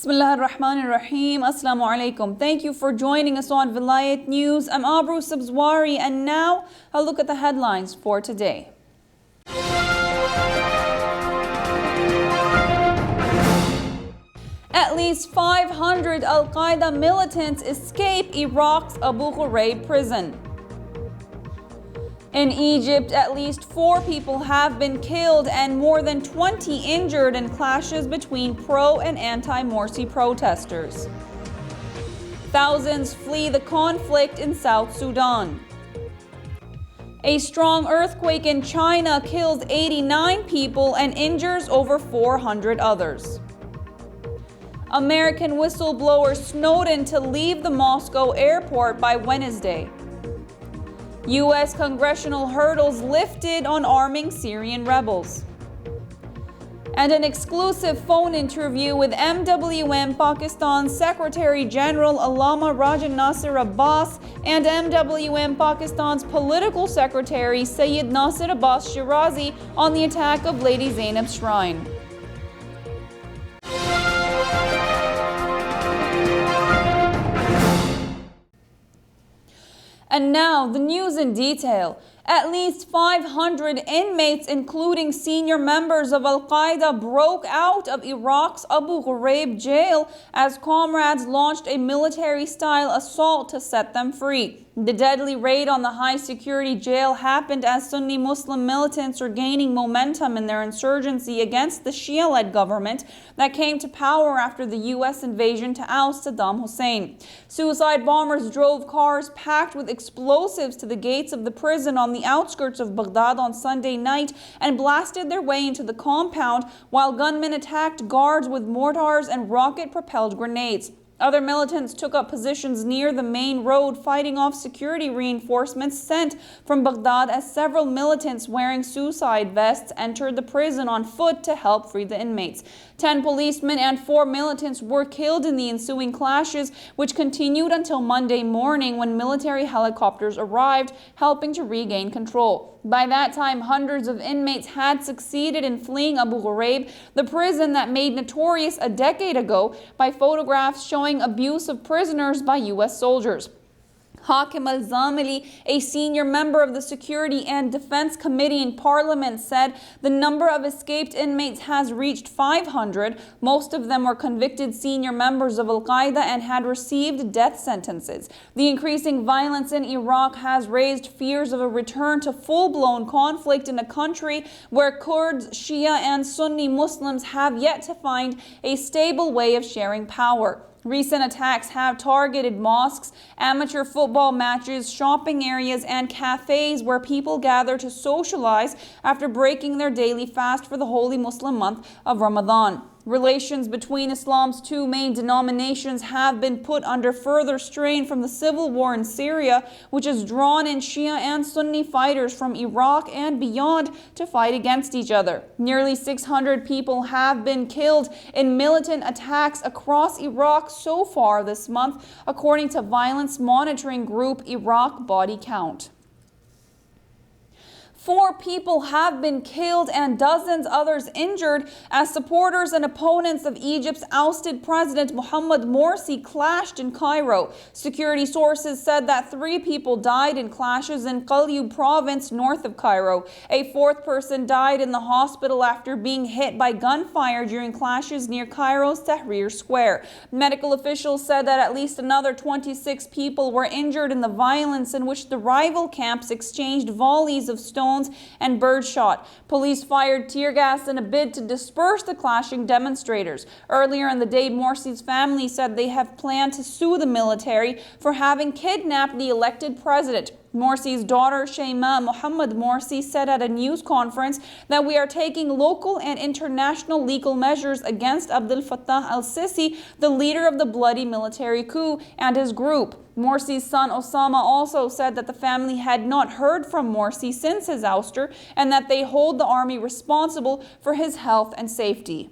Bismillahirrahmanirrahim. Assalamu alaikum. Thank you for joining us on Velayat News. I'm Abroo Sabzwari, and now a look at the headlines for today. At least 500 Al-Qaeda militants escape Iraq's Abu Ghraib prison. In Egypt, at least 4 people have been killed and more than 20 injured in clashes between pro and anti-Morsi protesters. Thousands flee the conflict in South Sudan. A strong earthquake in China kills 89 people and injures over 400 others. American whistleblower Snowden to leave the Moscow airport by Wednesday. U.S. congressional hurdles lifted on arming Syrian rebels. And an exclusive phone interview with MWM Pakistan's Secretary General Allama Nasir Abbas and MWM Pakistan's Political Secretary Syed Nasir Abbas Jafri on the attack of Lady Zainab's shrine. And now, the news in detail. At least 500 inmates, including senior members of Al-Qaeda, broke out of Iraq's Abu Ghraib jail as comrades launched a military-style assault to set them free. The deadly raid on the high-security jail happened as Sunni Muslim militants are gaining momentum in their insurgency against the Shia-led government that came to power after the U.S. invasion to oust Saddam Hussein. Suicide bombers drove cars packed with explosives to the gates of the prison on the outskirts of Baghdad on Sunday night and blasted their way into the compound, while gunmen attacked guards with mortars and rocket-propelled grenades. Other militants took up positions near the main road, fighting off security reinforcements sent from Baghdad as several militants wearing suicide vests entered the prison on foot to help free the inmates. 10 policemen and 4 militants were killed in the ensuing clashes, which continued until Monday morning when military helicopters arrived, helping to regain control. By that time, hundreds of inmates had succeeded in fleeing Abu Ghraib, the prison that made notorious a decade ago by photographs showing abuse of prisoners by U.S. soldiers. Hakim al-Zamili, a senior member of the Security and Defense Committee in Parliament, said the number of escaped inmates has reached 500. Most of them were convicted senior members of Al-Qaeda and had received death sentences. The increasing violence in Iraq has raised fears of a return to full-blown conflict in a country where Kurds, Shia, and Sunni Muslims have yet to find a stable way of sharing power. Recent attacks have targeted mosques, amateur football matches, shopping areas, and cafes where people gather to socialize after breaking their daily fast for the holy Muslim month of Ramadan. Relations between Islam's 2 main denominations have been put under further strain from the civil war in Syria, which has drawn in Shia and Sunni fighters from Iraq and beyond to fight against each other. Nearly 600 people have been killed in militant attacks across Iraq so far this month, according to violence monitoring group Iraq Body Count. 4 people have been killed and dozens others injured as supporters and opponents of Egypt's ousted President Mohamed Morsi clashed in Cairo. Security sources said that 3 people died in clashes in Qalyub province north of Cairo. A 4th person died in the hospital after being hit by gunfire during clashes near Cairo's Tahrir Square. Medical officials said that at least another 26 people were injured in the violence in which the rival camps exchanged volleys of stones and birdshot. Police fired tear gas in a bid to disperse the clashing demonstrators. Earlier in the day, Morsi's family said they have planned to sue the military for having kidnapped the elected president. Morsi's daughter, Shema Mohammed Morsi, said at a news conference that we are taking local and international legal measures against Abdel Fattah al-Sisi, the leader of the bloody military coup, and his group. Morsi's son Osama also said that the family had not heard from Morsi since his ouster and that they hold the army responsible for his health and safety.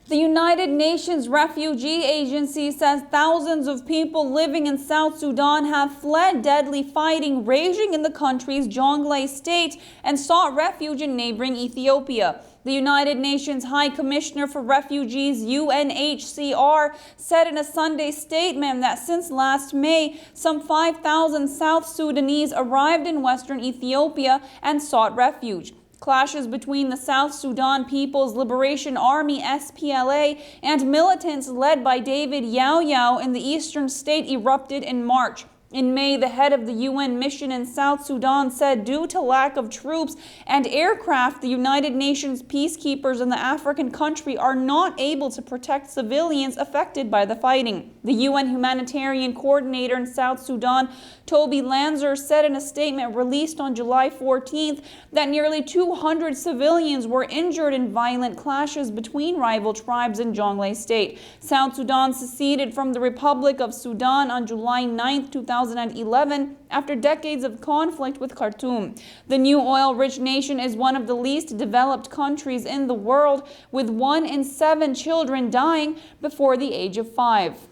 The United Nations Refugee Agency says thousands of people living in South Sudan have fled deadly fighting raging in the country's Jonglei state and sought refuge in neighboring Ethiopia. The United Nations High Commissioner for Refugees, UNHCR, said in a Sunday statement that since last May, some 5,000 South Sudanese arrived in western Ethiopia and sought refuge. Clashes between the South Sudan People's Liberation Army (SPLA) and militants led by David Yao in the eastern state erupted in March. In May, the head of the UN mission in South Sudan said due to lack of troops and aircraft, the United Nations peacekeepers in the African country are not able to protect civilians affected by the fighting. The UN humanitarian coordinator in South Sudan, Toby Lanzer, said in a statement released on July 14th that nearly 200 civilians were injured in violent clashes between rival tribes in Jonglei State. South Sudan seceded from the Republic of Sudan on July 9th, 2011, after decades of conflict with Khartoum. The new oil-rich nation is one of the least developed countries in the world, with 1 in 7 children dying before the age of 5.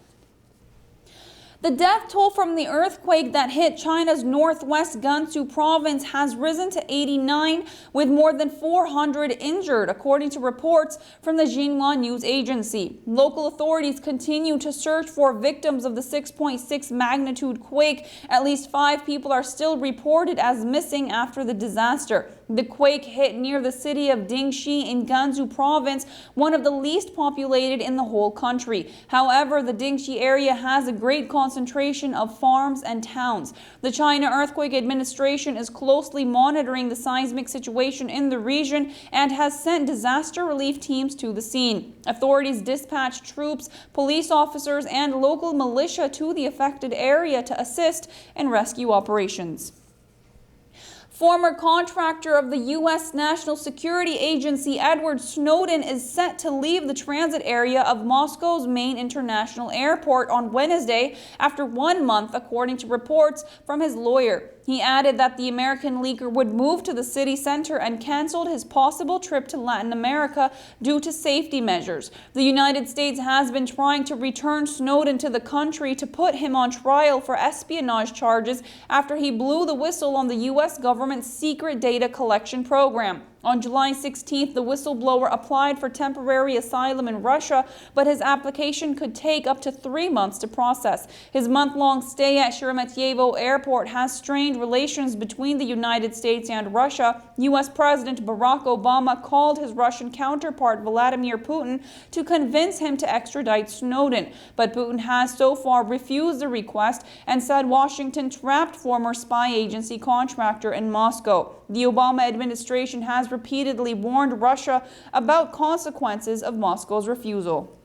The death toll from the earthquake that hit China's northwest Gansu province has risen to 89, with more than 400 injured, according to reports from the Xinhua news agency. Local authorities continue to search for victims of the 6.6 magnitude quake. At least 5 people are still reported as missing after the disaster. The quake hit near the city of Dingxi in Gansu province, one of the least populated in the whole country. However, the Dingxi area has a great concentration of farms and towns. The China Earthquake Administration is closely monitoring the seismic situation in the region and has sent disaster relief teams to the scene. Authorities dispatched troops, police officers, and local militia to the affected area to assist in rescue operations. Former contractor of the U.S. National Security Agency Edward Snowden is set to leave the transit area of Moscow's main international airport on Wednesday after 1 month, according to reports from his lawyer. He added that the American leaker would move to the city center and canceled his possible trip to Latin America due to safety measures. The United States has been trying to return Snowden to the country to put him on trial for espionage charges after he blew the whistle on the U.S. government's secret data collection program. On July 16th, the whistleblower applied for temporary asylum in Russia, but his application could take up to 3 months to process. His month-long stay at Sheremetyevo Airport has strained relations between the United States and Russia. U.S. President Barack Obama called his Russian counterpart Vladimir Putin to convince him to extradite Snowden, but Putin has so far refused the request and said Washington trapped former spy agency contractor in Moscow. The Obama administration has repeatedly warned Russia about consequences of Moscow's refusal.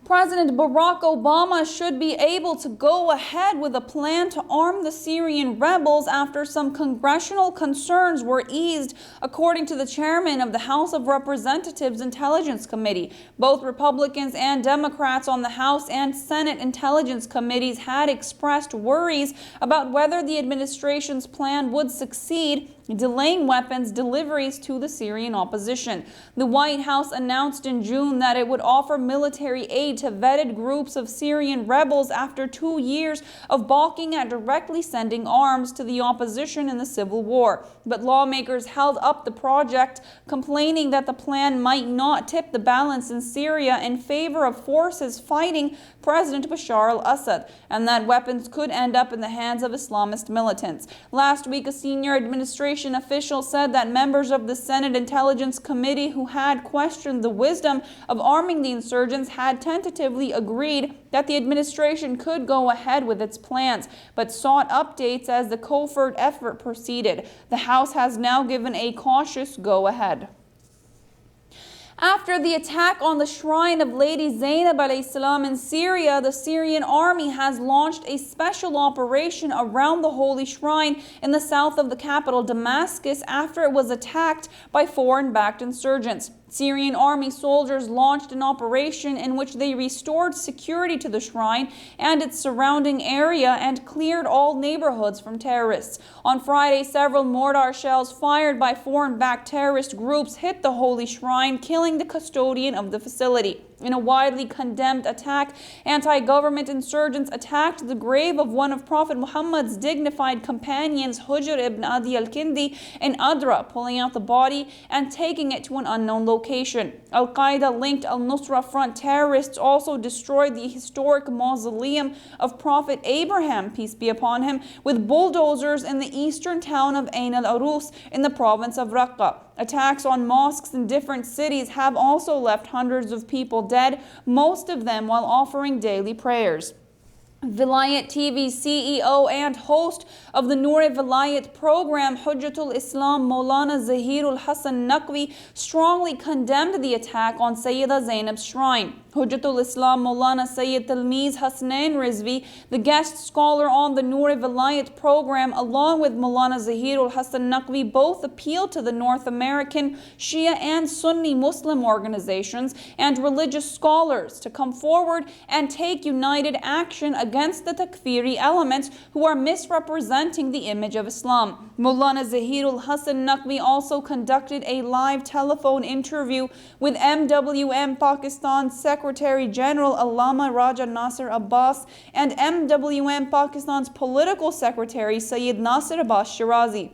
President Barack Obama should be able to go ahead with a plan to arm the Syrian rebels after some congressional concerns were eased, according to the chairman of the House of Representatives Intelligence Committee. Both Republicans and Democrats on the House and Senate Intelligence Committees had expressed worries about whether the administration's plan would succeed, delaying weapons deliveries to the Syrian opposition. The White House announced in June that it would offer military aid to vetted groups of Syrian rebels after 2 years of balking at directly sending arms to the opposition in the civil war. But lawmakers held up the project, complaining that the plan might not tip the balance in Syria in favor of forces fighting President Bashar al-Assad, and that weapons could end up in the hands of Islamist militants. Last week, a senior administration official said that members of the Senate Intelligence Committee who had questioned the wisdom of arming the insurgents had tentatively agreed that the administration could go ahead with its plans, but sought updates as the covert effort proceeded. The House has now given a cautious go-ahead. After the attack on the shrine of Lady Zainab in Syria, the Syrian army has launched a special operation around the holy shrine in the south of the capital, Damascus, after it was attacked by foreign-backed insurgents. Syrian army soldiers launched an operation in which they restored security to the shrine and its surrounding area and cleared all neighborhoods from terrorists. On Friday, several mortar shells fired by foreign-backed terrorist groups hit the holy shrine, killing the custodian of the facility. In a widely condemned attack, anti-government insurgents attacked the grave of one of Prophet Muhammad's dignified companions, Hujr ibn Adi al-Kindi, in Adra, pulling out the body and taking it to an unknown location. Al-Qaeda-linked al-Nusra Front terrorists also destroyed the historic mausoleum of Prophet Abraham, peace be upon him, with bulldozers in the eastern town of Ain al-Arus in the province of Raqqa. Attacks on mosques in different cities have also left hundreds of people dead, most of them while offering daily prayers. Velayat TV CEO and host of the Noor Velayat program, Hujjatul Islam Maulana Zahirul Hassan Naqvi, strongly condemned the attack on Sayyida Zainab's shrine. Hujjatul Islam Maulana Sayyid Talmiz Hasnain Rizvi, the guest scholar on the Noor Velayat program, along with Maulana Zahirul Hassan Naqvi, both appealed to the North American Shia and Sunni Muslim organizations and religious scholars to come forward and take united action against the takfiri elements who are misrepresenting the image of Islam. Maulana Zahirul Hassan Naqvi also conducted a live telephone interview with MWM Pakistan's Secretary General Allama Raja Nasir Abbas and MWM Pakistan's Political Secretary Syed Nasir Abbas Shirazi.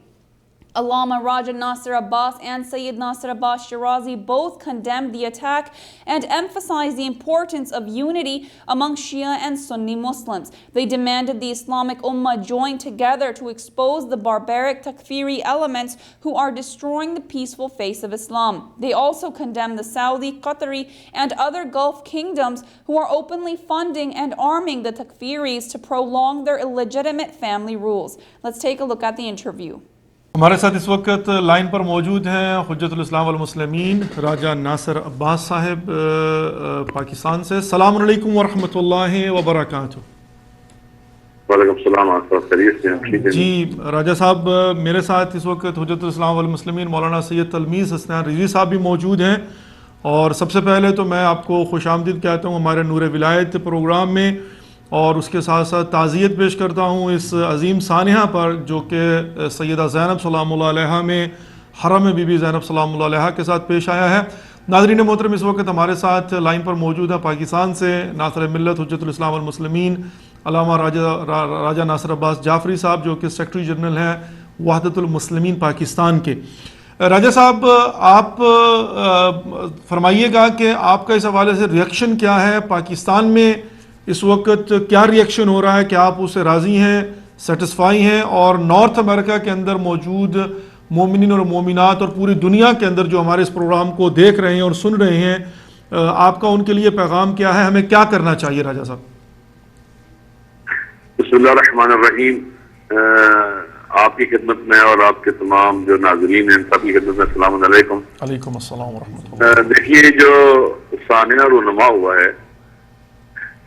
Allama Raja Nasir Abbas and Syed Nasir Abbas Shirazi both condemned the attack and emphasized the importance of unity among Shia and Sunni Muslims. They demanded the Islamic Ummah join together to expose the barbaric takfiri elements who are destroying the peaceful face of Islam. They also condemned the Saudi, Qatari, and other Gulf kingdoms who are openly funding and arming the takfiris to prolong their illegitimate family rules. Let's take a look at the interview. ہمارے ساتھ اس وقت line پر موجود ہیں حجت الاسلام والمسلمین راجہ ناصر عباس صاحب پاکستان سے. السلام علیکم ورحمۃ اللہ وبرکاتہ. وعلیکم السلام. جی راجہ صاحب، میرے ساتھ اس وقت حجت الاسلام والمسلمین مولانا سید تلمیذ حسنین رضوی صاحب بھی موجود ہیں، اور سب سے پہلے تو میں آپ کو خوش آمدید کہتا ہوں ہمارے نور ولایت پروگرام میں، اور اس کے ساتھ ساتھ تعزیت پیش کرتا ہوں اس عظیم سانحہ پر جو کہ سیدہ زینب سلام اللہ علیہا میں حرم بی بی زینب سلام اللہ علیہا کے ساتھ پیش آیا ہے. ناظرین محترم، اس وقت ہمارے ساتھ لائن پر موجود ہے پاکستان سے ناصر ملت حجت الاسلام والمسلمین علامہ راجہ ناصر عباس جعفری صاحب، جو کہ سیکرٹری جنرل ہیں وحدت المسلمین پاکستان کے. راجہ صاحب، آپ فرمائیے گا کہ آپ کا اس حوالے سے ریئیکشن کیا ہے؟ پاکستان میں اس وقت کیا ریئیکشن ہو رہا ہے؟ کیا آپ اس سے راضی ہیں، سیٹسفائی ہیں؟ اور نارتھ امریکہ کے اندر موجود مومنین اور مومنات اور پوری دنیا کے اندر جو ہمارے اس پروگرام کو دیکھ رہے ہیں اور سن رہے ہیں، آپ کا ان کے لیے پیغام کیا ہے؟ ہمیں کیا کرنا چاہیے راجہ صاحب؟ بسم اللہ الرحمن الرحیم. آپ کی خدمت میں اور آپ کے تمام جو ناظرین ہیں سب کی خدمت میں السلام علیکم. علیکم السلام ورحمۃ اللہ. دیکھیے، جو سانحہ رونما ہوا ہے،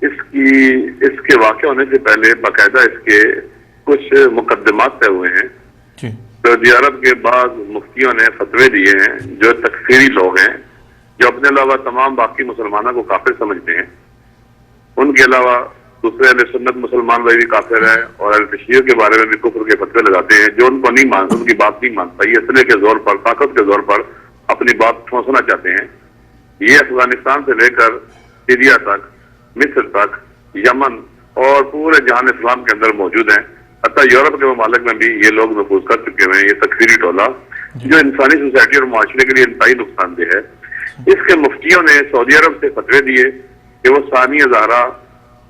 اس کے واقع ہونے سے پہلے باقاعدہ اس کے کچھ مقدمات طے ہوئے ہیں. سعودی عرب کے بعض مفتیوں نے فتوے دیے ہیں جو تکفیری لوگ ہیں، جو اپنے علاوہ تمام باقی مسلمانوں کو کافر سمجھتے ہیں. ان کے علاوہ دوسرے اہل سنت مسلمان بھی کافر ہیں، اور اہل تشیع کے بارے میں بھی کفر کے فتوے لگاتے ہیں جو ان کو نہیں مانتے، ان کی بات نہیں مانتا. یہ اسلحے کے زور پر، طاقت کے زور پر اپنی بات ٹھونسنا چاہتے ہیں. یہ افغانستان سے لے کر سیریا تک، مصر تک، یمن اور پورے جہان اسلام کے اندر موجود ہیں. حتیٰ یورپ کے ممالک میں بھی یہ لوگ نفوذ کر چکے ہیں. یہ تکفیری ٹولہ جو انسانی سوسائٹی اور معاشرے کے لیے انتہائی نقصان دہ ہے. اس کے مفتیوں نے سعودی عرب سے فتوے دیے کہ وہ ثانیہ زہرا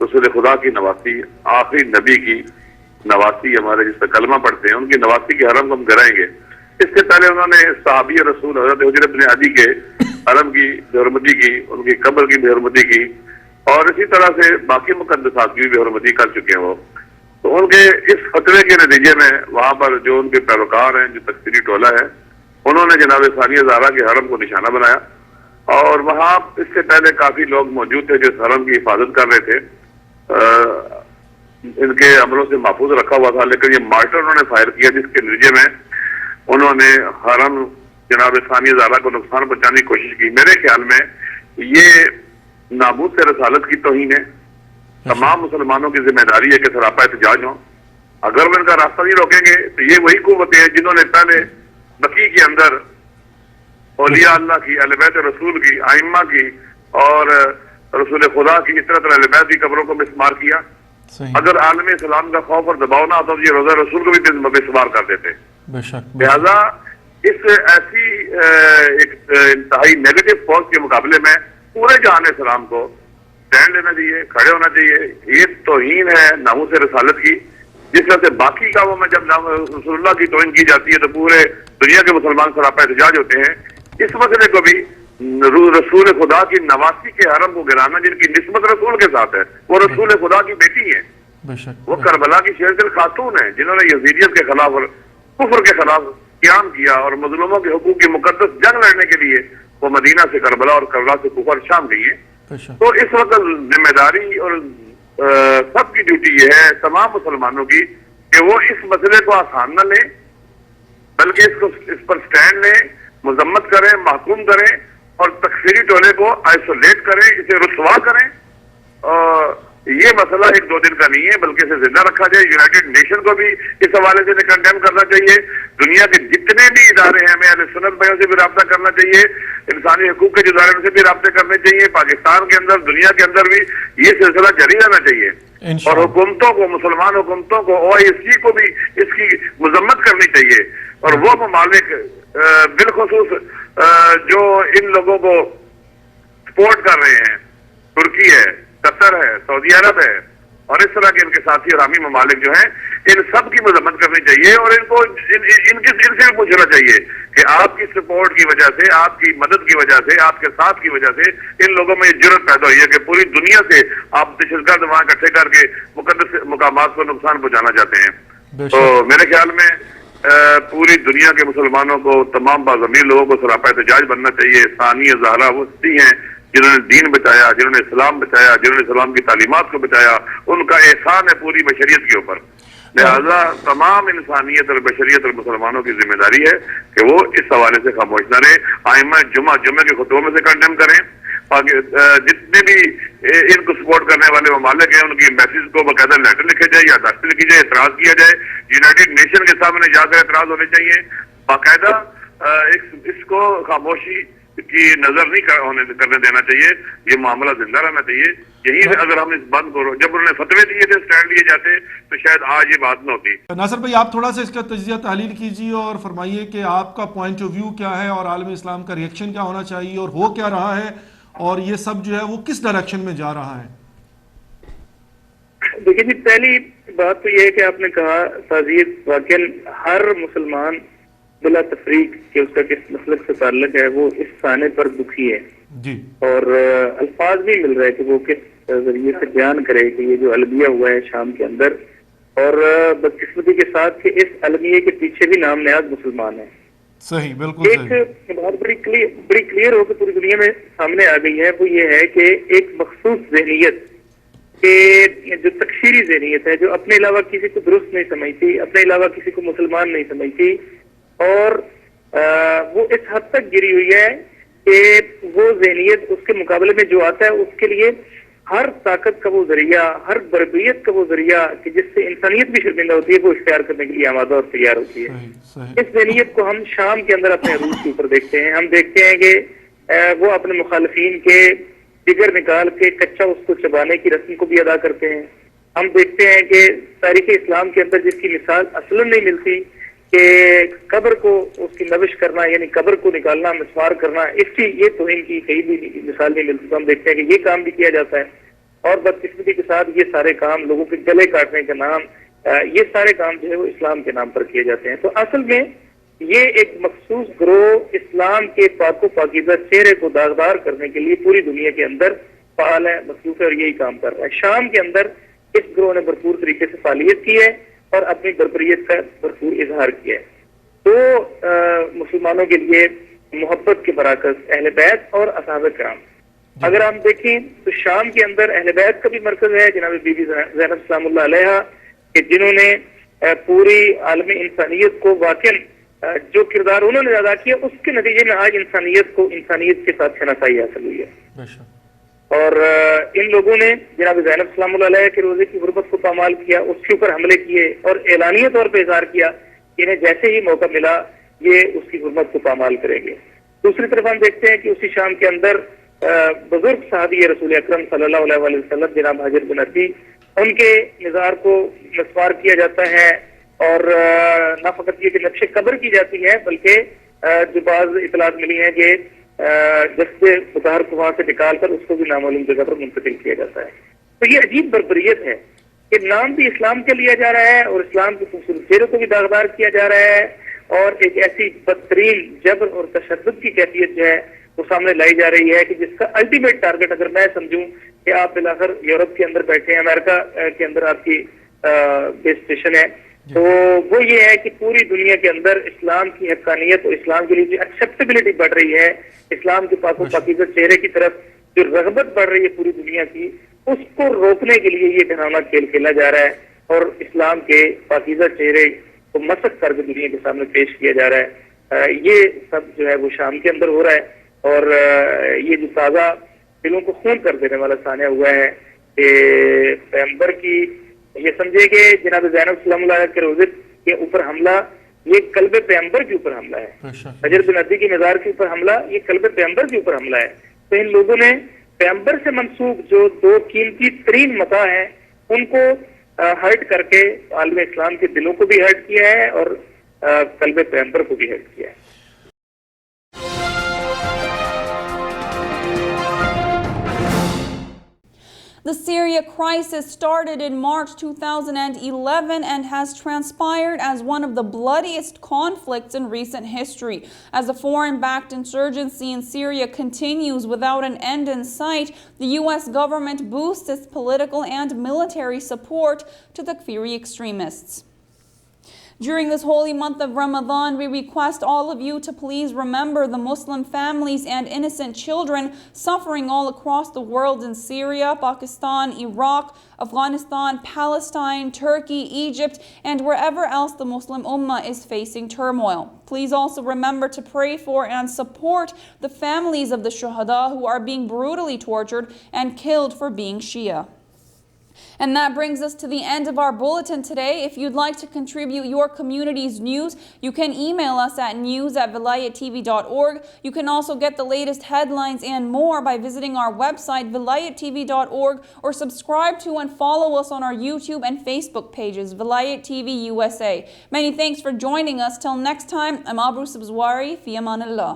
رسول خدا کی نواسی، آخری نبی کی نواسی، ہمارے جس پہ کلمہ پڑھتے ہیں، ان کی نواسی کے حرم کو ہم گرائیں گے. اس سے پہلے انہوں نے صحابی رسول حضرت حجر بن عدی کے حرم کی بے حرمتی کی، ان کی قبر کی بے حرمتی کی، اور اسی طرح سے باقی مقدسات کی بھی حرمتی کر چکے ہیں وہ. تو ان کے اس فتوے کے نتیجے میں وہاں پر جو ان کے پیروکار ہیں، جو تکفیری ٹولہ ہے، انہوں نے جناب ثانیہ زہرا کے حرم کو نشانہ بنایا، اور وہاں اس سے پہلے کافی لوگ موجود تھے جو اس حرم کی حفاظت کر رہے تھے. ان کے عملوں سے محفوظ رکھا ہوا تھا، لیکن یہ مارٹر انہوں نے فائر کیا، جس کے نتیجے میں انہوں نے حرم جناب ثانیہ زہرا کو نقصان پہنچانے کی کوشش کی. میرے خیال میں یہ ناموس سے رسالت کی توہین ہے. تمام مسلمانوں کی ذمہ داری ہے کہ سراپا احتجاج ہوں. اگر وہ ان کا راستہ نہیں روکیں گے تو یہ وہی قوتیں ہیں جنہوں نے پہلے بقی کے اندر اولیاء اللہ کی، اہل بیت رسول کی، ائمہ کی اور رسول خدا کی اطرت اہل بیت کی قبروں کو مسمار کیا. اگر عالم اسلام کا خوف اور دباؤ نہ ہوتا تو یہ روزہ رسول کو بھی مسمار کر دیتے. لہذا اس ایسی ایک انتہائی نیگیٹو فورس کے مقابلے میں پورے جہان اسلام کو اسٹینڈ لینا چاہیے, کھڑے ہونا چاہیے. یہ توہین ہے ناموس رسالت کی. جس طرح سے باقی کاموں میں جب رسول اللہ کی توہین کی جاتی ہے تو پورے دنیا کے مسلمان سراپا احتجاج ہوتے ہیں, اس مسئلے کو بھی رسول خدا کی نواسی کے حرم کو گرانا, جن کی نسبت رسول کے ساتھ ہے, وہ رسول خدا کی بیٹی ہیں, وہ کربلا کی شیر دل خاتون ہیں جنہوں نے یزیدیت کے خلاف اور کفر کے خلاف قیام کیا اور مظلوموں کے حقوق کی مقدس جنگ لڑنے کے لیے وہ مدینہ سے کربلا اور کربلا سے کفر شام گئی ہیں. تو اس وقت ذمہ داری اور سب کی ڈیوٹی یہ ہے تمام مسلمانوں کی کہ وہ اس مسئلے کو آسان نہ لیں, بلکہ اس پر سٹینڈ لیں, مذمت کریں, محکوم کریں اور تکفیری ٹولے کو آئسولیٹ کریں, اسے رسوا کریں. یہ مسئلہ ایک دو دن کا نہیں ہے بلکہ اسے زندہ رکھا جائے. یونائٹڈ نیشن کو بھی اس حوالے سے کنڈیم کرنا چاہیے. دنیا کے جتنے بھی ادارے ہیں ہمیں اہل سنت بھائیوں سے بھی رابطہ کرنا چاہیے, انسانی حقوق کے اداروں سے بھی رابطے کرنے چاہیے. پاکستان کے اندر, دنیا کے اندر بھی یہ سلسلہ جاری رہنا چاہیے. اور حکومتوں کو, مسلمان حکومتوں کو, OIC کو بھی اس کی مذمت کرنی چاہیے. اور وہ ممالک بالخصوص جو ان لوگوں کو سپورٹ کر رہے ہیں, ترکی ہے, قطر ہے, سعودی عرب ہے اور اس طرح کے ان کے ساتھی اور حامی ممالک جو ہیں, ان سب کی مذمت کرنی چاہیے اور ان کو ان سے پوچھنا چاہیے کہ آپ کی سپورٹ کی وجہ سے, آپ کی مدد کی وجہ سے, آپ کے ساتھ کی وجہ سے ان لوگوں میں یہ جرأت پیدا ہوئی ہے کہ پوری دنیا سے آپ دہشت گرد وہاں اکٹھے کر کے مقدس مقامات کو نقصان پہنچانا چاہتے ہیں. تو میرے خیال میں پوری دنیا کے مسلمانوں کو, تمام باضمیر لوگوں کو سراپا احتجاج بننا چاہیے. ثانیہ زہرا وہ ہستی ہیں جنہوں نے دین بچایا, جنہوں نے اسلام بچایا, جنہوں نے اسلام کی تعلیمات کو بچایا. ان کا احسان ہے پوری بشریت کے اوپر. لہذا تمام انسانیت اور بشریت اور مسلمانوں کی ذمہ داری ہے کہ وہ اس حوالے سے خاموش نہ رہے. آئمہ جمعہ کے خطبوں میں سے کنڈیم کریں. جتنے بھی ان کو سپورٹ کرنے والے ممالک ہیں ان کی میسج کو باقاعدہ لیٹر لکھے جائے یا درخت لکھی جائے, اعتراض کیا جائے. یونائٹڈ نیشن کے سامنے جا کر اعتراض ہونے چاہیے. باقاعدہ اس کو خاموشی کی نظر نہیں کرنے دینا چاہیے. یہ معاملہ زندہ رہنا چاہیے. یہی اگر ہم اس بند کو, جب انہوں نے فتوے دیے تھے, سٹینڈ لیے جاتے, تو شاید آج یہ بات نہ ہوتی. ناصر بھائی, آپ تھوڑا سا اس کا تجزیہ تحلیل کیجیے اور فرمائیے کہ آپ کا پوائنٹ آف ویو کیا ہے اور عالم اسلام کا ریئیکشن کیا ہونا چاہیے اور ہو کیا رہا ہے اور یہ سب جو ہے وہ کس ڈائریکشن میں جا رہا ہے. دیکھیے جی, پہلی بات تو یہ ہے کہ آپ نے کہا تعزیر, واقعا ہر مسلمان بلا تفریق کہ اس کا کس مسلک سے تعلق ہے وہ اس سانے پر دکھی ہے جی, اور الفاظ بھی مل رہے ہیں کہ وہ کس ذریعے سے بیان کرے کہ یہ جو المیہ ہوا ہے شام کے اندر, اور بدقسمتی کے ساتھ کہ اس المیہ کے پیچھے بھی نام نیاز مسلمان ہیں. صحیح, بالکل صحیح. ایک بات بڑی کلیئر ہو کے پوری دنیا میں سامنے آ گئی ہے, وہ یہ ہے کہ ایک مخصوص ذہنیت کہ جو تکفیری ذہنیت ہے, جو اپنے علاوہ کسی کو درست نہیں سمجھتی, اپنے علاوہ کسی کو مسلمان نہیں سمجھتی, اور وہ اس حد تک گری ہوئی ہے کہ وہ ذہنیت اس کے مقابلے میں جو آتا ہے اس کے لیے ہر طاقت کا وہ ذریعہ, ہر بربریت کا وہ ذریعہ کہ جس سے انسانیت بھی شرمندہ ہوتی ہے, وہ اختیار کرنے کے لیے آمادہ اور تیار ہوتی ہے. اس ذہنیت کو ہم شام کے اندر اپنے عروج کے اوپر دیکھتے ہیں. ہم دیکھتے ہیں کہ وہ اپنے مخالفین کے جگر نکال کے کچا اس کو چبانے کی رسم کو بھی ادا کرتے ہیں. ہم دیکھتے ہیں کہ تاریخ اسلام کے اندر جس کی مثال اصلاً نہیں ملتی کہ قبر کو اس کی نوش کرنا, یعنی قبر کو نکالنا, مسمار کرنا, اس کی یہ توہین کی کہیں بھی مثال نہیں ملتی. تو ہم دیکھتے ہیں کہ یہ کام بھی کیا جاتا ہے, اور بدقسمتی کے ساتھ یہ سارے کام, لوگوں کے گلے کاٹنے کا نام, یہ سارے کام جو ہے وہ اسلام کے نام پر کیے جاتے ہیں. تو اصل میں یہ ایک مخصوص گروہ اسلام کے پاک و پاکیزہ چہرے کو داغدار کرنے کے لیے پوری دنیا کے اندر فعال ہے, مصروف ہے, اور یہی کام کر رہا ہے. شام کے اندر اس گروہ نے بھرپور طریقے سے فعالیت کی ہے اور اپنی بربریت کا بھرپور اظہار کیا ہے. تو مسلمانوں کے لیے محبت کے براکس اہل بیت اور اصحاب کرام, اگر ہم دیکھیں تو شام کے اندر اہل بیت کا بھی مرکز ہے, جناب بی بی زینب سلام اللہ علیہ, کہ جنہوں نے پوری عالم انسانیت کو واقعا جو کردار انہوں نے ادا کیا اس کے نتیجے میں آج انسانیت کو انسانیت کے ساتھ شناسائی حاصل ہوئی ہے. اور ان لوگوں نے جناب زینب سلام اللہ علیہ کے روزے کی غربت کو پامال کیا, اس کے اوپر حملے کیے اور اعلانیہ طور پہ اظہار کیا کہ انہیں جیسے ہی موقع ملا یہ اس کی غربت کو پامال کریں گے. دوسری طرف ہم دیکھتے ہیں کہ اسی شام کے اندر بزرگ صحابی رسول اکرم صلی اللہ علیہ وسلم جناب حضرت بن عدی، ان کے مزار کو نسوار کیا جاتا ہے، اور نہ فقط یہ کہ نقش قبر کی جاتی ہے، بلکہ جو بعض اطلاعات ملی ہیں کہ جسد مطہر کو وہاں سے نکال کر اس کو بھی نامعلوم جگہ پر منتقل کیا جاتا ہے۔ تو یہ عجیب بربریت ہے کہ نام بھی اسلام کے لیا جا رہا ہے اور اسلام کے خوبصورت چہرے کو بھی داغدار کیا جا رہا ہے، اور ایک ایسی بدترین جبر اور تشدد کی کیفیت جو ہے وہ سامنے لائی جا رہی ہے کہ جس کا الٹیمیٹ ٹارگٹ اگر میں سمجھوں کہ آپ بلاخر یورپ کے اندر بیٹھے ہیں، امریکہ کے اندر آپ کی بیس اسٹیشن ہے، تو وہ یہ ہے کہ پوری دنیا کے اندر اسلام کی حقانیت اور اسلام کے لیے جو ایکسیپٹیبلٹی بڑھ رہی ہے، اسلام کے پاک و پاکیزہ چہرے کی طرف جو رغبت بڑھ رہی ہے پوری دنیا کی، اس کو روکنے کے لیے یہ ڈراؤنا کھیل کھیلا جا رہا ہے اور اسلام کے پاکیزہ چہرے کو مسخ کر کے دنیا کے سامنے پیش کیا جا رہا ہے۔ یہ سب جو ہے وہ شام کے اندر ہو رہا ہے، اور یہ جو تازہ دلوں کو خون کر دینے والا سانحہ ہوا ہے کہ پیغمبر کی، یہ سمجھے کہ جناب زینب سلام اللہ علیہ کے روزے کے اوپر حملہ یہ قلب پیغمبر کے اوپر حملہ ہے، حضرت بن عدی کی مزار کے اوپر حملہ یہ قلب پیغمبر کے اوپر حملہ ہے۔ تو ان لوگوں نے پیغمبر سے منسوب جو دو قیمتی ترین متاع ہیں ان کو ہرٹ کر کے عالم اسلام کے دلوں کو بھی ہرٹ کیا ہے اور قلب پیغمبر کو بھی ہرٹ کیا ہے۔ The Syria crisis started in March 2011 and has transpired as one of the bloodiest conflicts in recent history. As the foreign-backed insurgency in Syria continues without an end in sight, the U.S. government boosts its political and military support to the Takfiri extremists. During this holy month of Ramadan, we request all of you to please remember the Muslim families and innocent children suffering all across the world in Syria, Pakistan, Iraq, Afghanistan, Palestine, Turkey, Egypt, and wherever else the Muslim Ummah is facing turmoil. Please also remember to pray for and support the families of the Shuhada who are being brutally tortured and killed for being Shia. And that brings us to the end of our bulletin today. If you'd like to contribute your community's news, you can email us at news@VelayatTV.org. You can also get the latest headlines and more by visiting our website, VelayatTV.org, or subscribe to and follow us on our YouTube and Facebook pages, Velayat TV USA. Many thanks for joining us. Till next time, I'm Abroo Sabzwari. Fi amanillah.